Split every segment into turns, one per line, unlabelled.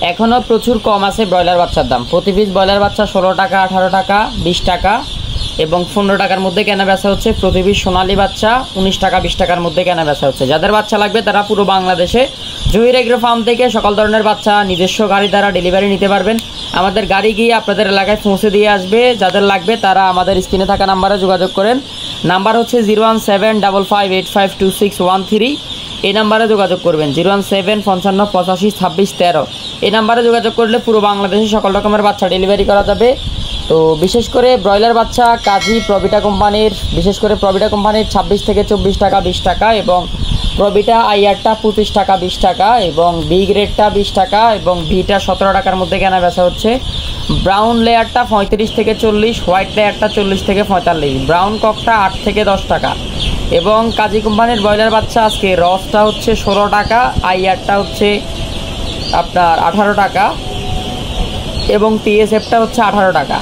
এখনও প্রচুর কম আছে ব্রয়লার বাচ্চার দাম। প্রতি পিস ব্রয়লার বাচ্চা 16 টাকা, 18 টাকা, 20 টাকা এবং 15 টাকার মধ্যে কেনা বেচা হচ্ছে। প্রতি পিস সোনালী বাচ্চা 19 টাকা, 20 টাকার মধ্যে কেনা বেচা হচ্ছে। যাদের বাচ্চা লাগবে তারা পুরো বাংলাদেশে জহির এগ্রো ফার্ম থেকে সকল ধরনের বাচ্চা নিজস্ব গাড়ি দ্বারা ডেলিভারি নিতে পারবেন। আমাদের গাড়ি গিয়ে আপনাদের এলাকায় পৌঁছে দিয়ে আসবে। যাদের লাগবে তারা আমাদের স্ক্রিনে থাকা নাম্বারে যোগাযোগ করেন। নাম্বার হচ্ছে 01755852613। এই নাম্বারে যোগাযোগ করবেন। 01755852613। এই নাম্বারে যোগাযোগ করলে পুরো বাংলাদেশে সকল রকমের বাচ্চা ডেলিভারি করা যাবে। তো বিশেষ করে ব্রয়লার বাচ্চা কাজী প্রভিটা কোম্পানির, বিশেষ করে প্রভিটা কোম্পানির 26 থেকে 24 টাকা, 20 টাকা এবং প্রভিটা আইআরটা 25 টাকা, 20 টাকা এবং বি গ্রেডটা 20 টাকা এবং ভিটা 17 টাকার মধ্যে কেনা বেচা হচ্ছে। ব্রাউন লেয়ারটা 35 থেকে 40, হোয়াইট লেয়ারটা 40 থেকে 45, ব্রাউন ককটা 8 থেকে 10 টাকা এবং কাজী কোম্পানির ব্রয়লার বাচ্চা আজকে রসটা হচ্ছে 16 টাকা, আইআরটা হচ্ছে আপনার 18 টাকা এবং টিএসএফটা হচ্ছে 18 টাকা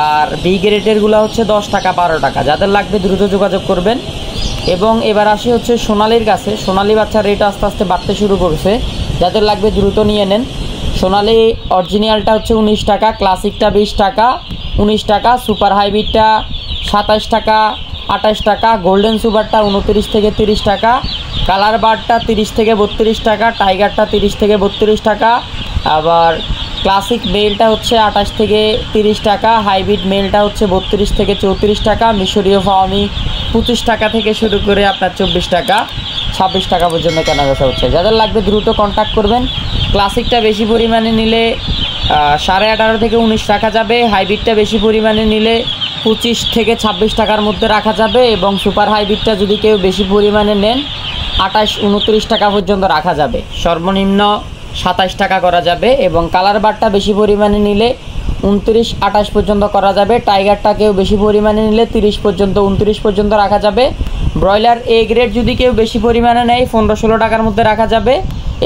আর বি গ্রেডেরগুলো হচ্ছে 10 টাকা, 12 টাকা। যাদের লাগবে দ্রুত যোগাযোগ করবেন। এবং এবার আসি হচ্ছে সোনালির কাছে। সোনালি বাচ্চার রেট আস্তে আস্তে বাড়তে শুরু করেছে। যাদের লাগবে দ্রুত নিয়ে নেন। সোনালি অরিজিনালটা হচ্ছে 19 টাকা, ক্লাসিকটা 20 টাকা, 19 টাকা, সুপার হাইব্রিডটা 27 টাকা, 28 টাকা, গোল্ডেন সুপারটা 29 থেকে 30 টাকা, কালার বারটা 30 থেকে 32 টাকা, টাইগারটা 30 থেকে 32 টাকা, আবার ক্লাসিক মেলটা হচ্ছে 28 থেকে 30 টাকা, হাইব্রিড মেলটা হচ্ছে 32 থেকে 34 টাকা, মিশরীয় ফাওমি 25 টাকা থেকে শুরু করে আপনার 24 টাকা, 26 টাকা পর্যন্ত কেনা বেচা হচ্ছে। যাদের লাগবে দ্রুত কন্ট্যাক্ট করবেন। ক্লাসিকটা বেশি পরিমাণে নিলে 18.5 থেকে 19 রাখা যাবে, হাইব্রিডটা বেশি পরিমাণে নিলে 25 থেকে 26 টাকার মধ্যে রাখা যাবে এবং সুপার হাইব্রিডটা যদি কেউ বেশি পরিমাণে নেন 28-29 টাকা পর্যন্ত রাখা যাবে, সর্বনিম্ন 27 টাকা করা যাবে এবং কালার বারটা বেশি পরিমাণে নিলে 29-28 পর্যন্ত করা যাবে। টাইগারটাকেও বেশি পরিমাণে নিলে 30 পর্যন্ত 29 পর্যন্ত রাখা যাবে। ব্রয়লার এ গ্রেড যদি কেউ বেশি পরিমাণে নেয় 15-16 টাকার মধ্যে রাখা যাবে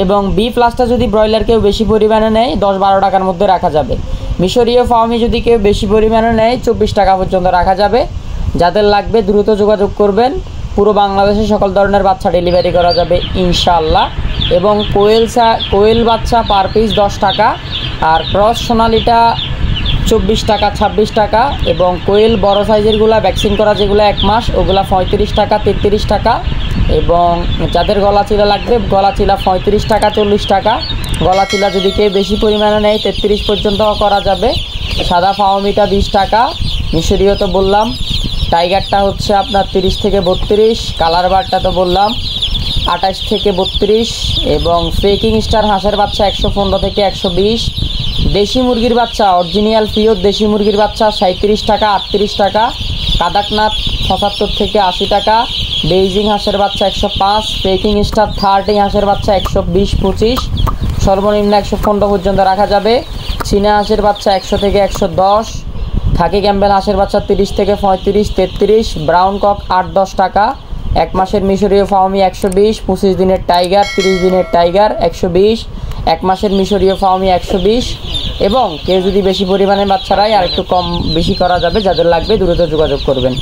এবং বি প্লাসটা যদি ব্রয়লার কেউ বেশি পরিমাণে নেয় 10-12 টাকার মধ্যে রাখা যাবে। মিশরীয় ফার্মি যদি কেউ বেশি পরিমাণে নেয় 24 টাকা পর্যন্ত রাখা যাবে। যাদের লাগবে দ্রুত যোগাযোগ করবেন। পুরো বাংলাদেশে সকল ধরনের বাচ্চা ডেলিভারি করা যাবে ইনশাআল্লাহ। এবং কোয়েল বাচ্চা পার পিস 10 টাকা আর ক্রস সোনালিটা 24 টাকা, 26 টাকা এবং কোয়েল বড় সাইজেরগুলো ভ্যাকসিন করা যেগুলো 1 মাস ওগুলা 35 টাকা, 33 টাকা এবং যাদের গলা চিলা লাগবে গলা চিলা 35 টাকা, 40 টাকা। গলা চিলা যদি কেউ বেশি পরিমাণে নেয় 33 পর্যন্ত করা যাবে। সাদা ফাওমিটা 20 টাকা, মিশরীয় তো বললাম, টাইগারটা হচ্ছে আপনার 30 থেকে 32, কালার বারটা তো বললাম 28 থেকে 32 এবং পেকিং স্টার হাঁসের বাচ্চা 115 থেকে 120, দেশি মুরগির বাচ্চা অরিজিনাল পিওর দেশি মুরগির বাচ্চা 37 টাকা, 38 টাকা, কাদাকনাথ 75 থেকে 80 টাকা, বেইজিং হাঁসের বাচ্চা 105, পেকিং স্টার 30 হাঁসের বাচ্চা 120-25, সর্বনিম্ন 115 পর্যন্ত রাখা যাবে। চীনা হাঁসের বাচ্চা 100 থেকে 110, খাকি ক্যাম্বেল হাঁসের বাচ্চা 30 থেকে 35-33, ব্রাউন কক 8-10 টাকা, 1 মাসের মিশরীয় ফাওমি 120, 25 দিনের টাইগার, 30 দিনের টাইগার 120, 1 মাসের মিশরীয় ফাওমি 120 এবং কেউ যদি বেশি পরিমাণে বাচ্চারাই আর একটু কম বেশি করা যাবে। যাদের লাগবে দ্রুত যোগাযোগ করবেন।